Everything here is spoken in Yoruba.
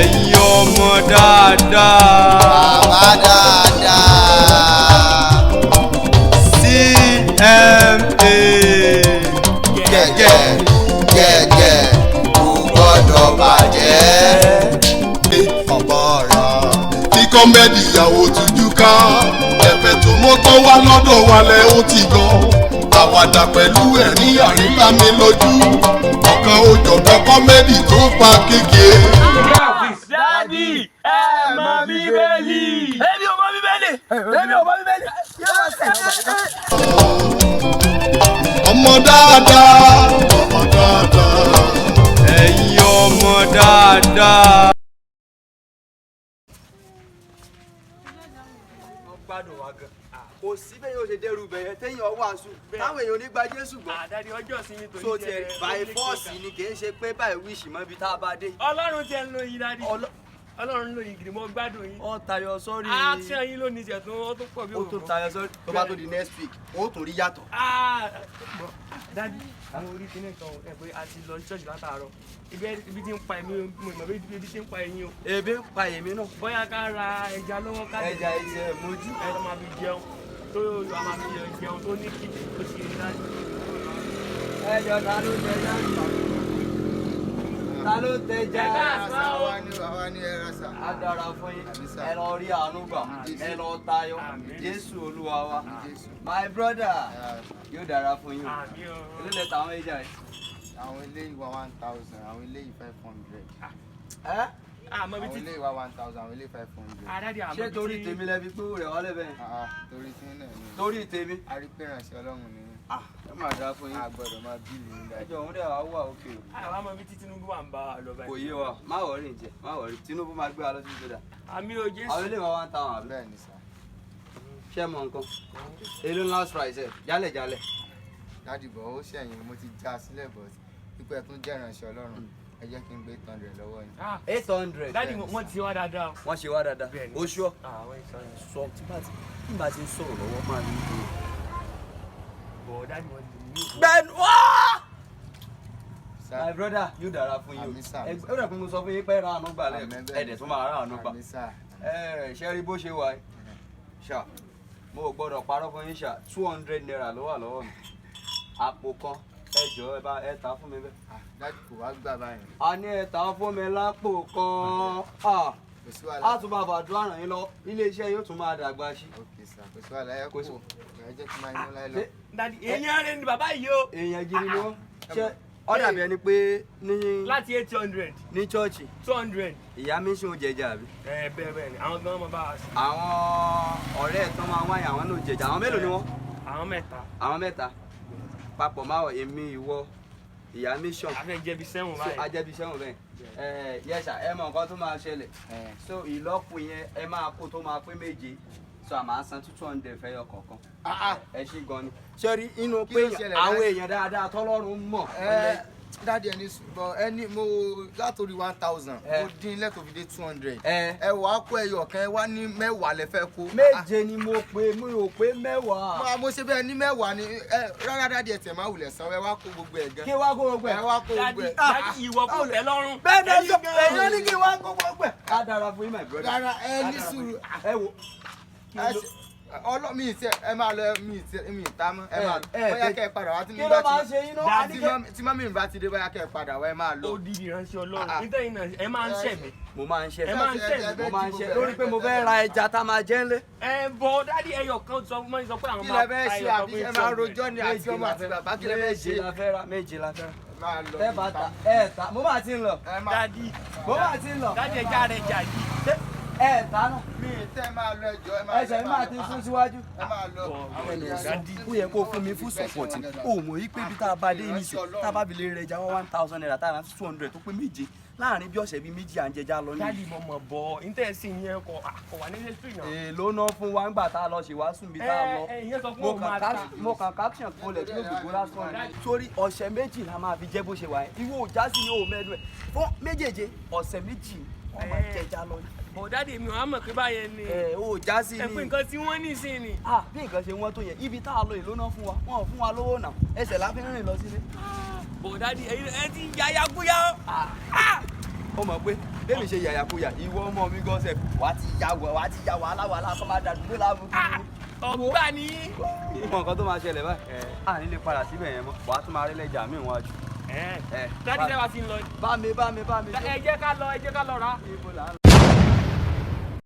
ẹ̀yin ọmọ dáadáa. Bàbá dáadáa. CMA. Gẹ́gẹ́ gẹ́gẹ́ kò gbọ́dọ̀ bàjẹ́. Ọ̀pọ̀ ọ̀rọ̀ tí kọ́mẹ́dì ìyàwó tujú ká ẹ̀fẹ̀ tó mọ́tò wá lọ́dọ̀ wa lẹ̀ ó ti gan àwàdà pẹ̀lú ẹ̀rín àríwá mi lójú ọ̀kan òjọ̀gbọ́n kọ́mẹ́dì tó pa kéèké. Dádì, ẹ mọ Bíbélì. Èmi ò mọ Bíbélì. Èmi ò mọ Bíbélì. ọmọ dáadáa ọmọ dáadáa. ẹ̀yin ọmọ dáadáa. gbádùn wa gan kò sí bẹ́ẹ̀ yóò ṣe dẹ́rù bẹ̀yẹn téèyàn wàásù táwọn èèyàn onígbà Jésù gbọ́. Àdáni ọjọ́ sí mi tó so tiẹ̀ by force ni kì í ṣe pé by wish mọ́ ibi tá a bá dé. Ọlọ́run tiẹ̀ ń lo yín dádì. Ọlọ́run ń lo yín gidi mo gbádùn yín. ó tayọ sọ́rí. Action yín lónìí tiẹ̀ tó pọ̀ bí ó tún tayọ sọ́rí tó bá tó di next week ó tún rí yàtọ̀. Dádì àwọn orí kìíní kan ẹ pé a ti lọ ṣọ́ọ̀ṣì látàárọ̀ ibi tí ń pa èmi mo ìmọ̀ ibi tí ń pa ẹ̀yin o. ebi ń pa èmi náà. Bóyá ká ra ẹja lọ́wọ́ ká lè. ẹja ẹsẹ̀ mojú. ẹ lọ́ máa fi jẹun tó a máa fi jẹun tó ní kíkì tó ti rí dájú. ẹjọ ta ló tẹ já. ta ló tẹ já. àwa ni ẹ rà sá. a dára fún yín ẹ lọ rí àánú gbà ẹ lọ tayọ Jésù Olúwa wa my brother yóò dára fún yín o ilé lẹ́tà àwọn ẹja ẹ̀. àwọn eléyìí wá 1,000 àwọn eléyìí 500. ẹ́ àmọ́ bí àwọn ti eléyìí wá 1,000 àwọn eléyìí 500. àdádi àmọ́ bí ṣé ti torí tèmi lẹbi pé rẹ̀ wálé bẹ́ẹ̀. torí tí náà ni. torí tèmi. a rí pé ìrànṣẹ́ Ọlọ́run ni. ẹ máa dáa fún yín. a gbọ́dọ̀ máa bíìlì ní dájú. ẹjọ òun dẹ̀ wá wà òkè o. àwọn àmọ́ bí tí Tinubu wà ń bá wa lọ báyìí. kò yé wa má wọrí ǹjẹ́ má wọrí Tinubu máa gbé wa lọ sí ìjọba. àmì ò Jésù. àwọn ilé wa wá ń ta àwọn àbí. bẹ́ẹ̀ ni sá. ṣé mọ nǹkan èlò ńlá price ẹ jálẹ̀jálẹ̀. dájú bọ̀ ó ṣẹ̀yìn mo ti já sílẹ̀ bọ̀ pípẹ́ tún jẹ́ ìrànṣẹ́ Ọlọ́run ẹ jẹ́ kí n gbé 800 lọ́wọ́ yín. 800. dáàdi wọ́n ti wá dáadáa. wọ́n ṣe wá dáadáa. ó ṣọ́. àwọn ìsọ̀rọ̀ sọ tí bá ti ń sọ̀rọ̀ lọ́wọ́ máa ní ìlú. bọ̀ dáàdi wọ́n ti ní. bẹ́ẹ̀ni wá. Sá. my brother yóò dára fún yín Àmín sá. o. ó dẹ̀ fún mi sọ fún yín pé ra àánú gbà lẹ̀ Àmín bẹ́ẹ̀ ẹ̀dẹ̀ tó máa ra àánú gbà. Àmín sá. ṣe rí bó ṣe wà yìí ṣá mo ò gbọ́dọ̀ parọ́ fún yín ṣá 200 naira ló wà lọ́wọ́ mi àpò kan ẹ jọ̀ọ́ ẹ bá ẹ ta fún mi bẹ́ẹ̀. dájú kò wá gbà báyìí. a ní ẹ ta fún mi lápò kan kò sí wàhálà. a tún máa fàdúrà ràn yín lọ iléeṣẹ́ yóò tún máa dàgbà sí. òkè sá kò sí wàhálà ẹ kú ẹ jẹ́ kí n máa yín láyé lọ. dáàdi èèyàn rẹ ni bàbá yìí o. èèyàn gidi ni wọ́n ṣe ó dàbí ẹni pé ní láti 800 ní chọ́ọ̀chì 200. ìyá mi ṣe oúnjẹ àbí. bẹ́ẹ̀ ni àwọn gan máa bá wa sí. àwọn ọ̀rẹ́ ẹ̀ tán máa wáyé àwọn náà jẹjà àwọn mélòó ni wọ́n. àwọn mẹ́ta. àwọn mẹ́ta papọ̀ máa wọ̀ èmi ìwọ ìyá mission. a fẹ́ jẹbi sẹ́wọ̀n báyìí. ajẹ́bi sẹ́wọ̀n bẹ́ẹ̀ yẹ́sà ẹ mọ nǹkan tó máa ṣẹlẹ̀ so ìlọ́po yẹn ẹ máa kó tó máa pé méje so a máa san 200 fẹ́yọ kọ̀ọ̀kan ẹ ṣí gan ni. sọ́rí inú pé àwọn èèyàn dáadáa tọ́lọ́run mọ̀. dáàdi ẹni bọ ẹni mo látòrí 1,000 mo dín lẹ́tọ̀ fi dé 200 ẹ wàá kó ẹyọ kan ẹ wá ní mẹ́wàá lẹ fẹ́ kó. méje ni mo pe mi ò pé mẹ́wàá. mo ṣe bẹ́ẹ̀ ní mẹ́wàá ni rárá dáàdi ẹ tẹ̀ máa wulẹ̀ san ẹ wá kó gbogbo ẹ̀ gan. kí wá kó gbogbo ẹ̀. ẹ wá kó gbogbo ẹ̀. dáàdi ìwọ kò tẹ́ lọ́rùn. bẹ́ẹ̀ ni ẹ̀yọ́ ní kí wá kó gbogbo ẹ̀. á dára fún yín my brother. rárá ẹ ní sùúrù. ẹ wo mi ìtẹ ẹ máa lọ mi ìta mọ ẹ máa lọ bóyá kẹ ẹ padà wá tí kí ló máa ń ṣe yín náà. tí mọ́mí mi bá ti dé bóyá kẹ ẹ padà wá ẹ máa lọ. ó di ìránṣẹ́ Ọlọ́run nítorí náà ẹ máa ń ṣẹ̀mí. mo máa ń ṣe ẹ máa ń ṣẹ̀mí. mo máa ń ṣe lórí pé mo fẹ́ ra ẹja tá a máa jẹ ńlé. bọ dáàdi ẹyọ kan sọ fún mi sọ pé àwọn kí lẹ fẹ́ ṣe àbí ẹ máa rojọ́ ni àti ọmọ àti bàbá kí lẹ fẹ́ ṣe. méje la fẹ́ ra. máa lọ ẹ bá ta ẹ ta mo máa ti ń lọ. dáàdi mo máa ti ń lọ. dáàdi ẹja rẹ jà yìí. ẹ ta náà. mi tẹ máa lọ ẹjọ́ ẹ máa lọ. ẹsẹ̀ mi máa ti sún síwájú. ẹ máa lọ. dadi ó yẹ kó fún mi fún sọpọtì o mọ̀ yí pé ibi tá a bá dé ní ìsìn tá a bá fi lè rẹ ẹja 1,000 naira tá a rà 200 tó pé méje láàrin bí ọ̀sẹ̀ bíi méjì à ń jẹja lọ ní. dáàdi mo mọ̀ bọ̀ íńtẹ́ẹ̀sì yẹn kò wà ní history náà. èèlò náà fún wa ńgbà tá a lọ ṣèwásù bí tá a lọ. ìyẹn sọ fún òun máa ta. mo kàn caption kó lẹ̀ kí ló gbogbo lásán ni. sórí ọ̀sẹ̀ méjì la máa fi jẹ́ bó ṣe wà yẹn ìwọ òjá sí ni o mẹ́nu ẹ̀ fún méjèèjì ọ̀sẹ̀ méjì wọ́n máa jẹja lọ. bọ̀ dáàdi mi ò á mọ̀ pé báyẹn ni. òjá sí ni. ẹ pé nǹkan tí wọ́n ní sí ni. bí nǹkan ṣe wọ́n tó yẹn ibi tá a lọ èlò náà fún wa wọn ò fún wa lówó náà ẹsẹ̀ la fi ń rìn lọ sílé. bọ̀ dáàdi ẹ ti yáyà gúyà. ó mọ̀ pé bẹ́ẹ̀ mi ṣe yàyàkuyà ìwọ ọmọ mi gan sẹ̀ wàá ti ya wàhálà kọ́ máa dàdúgbò láàbù kiri. ọgbà ni. ìmọ̀ nǹkan tó máa ṣẹlẹ̀ báyìí à ní lè padà síbẹ̀ yẹn mọ́ wàá tún máa rí lẹ́jà mí wájú. dádì sẹ́wà ti ń lọ. bá mi. ẹ jẹ́ ká lọ ra. ibo là ń lọ.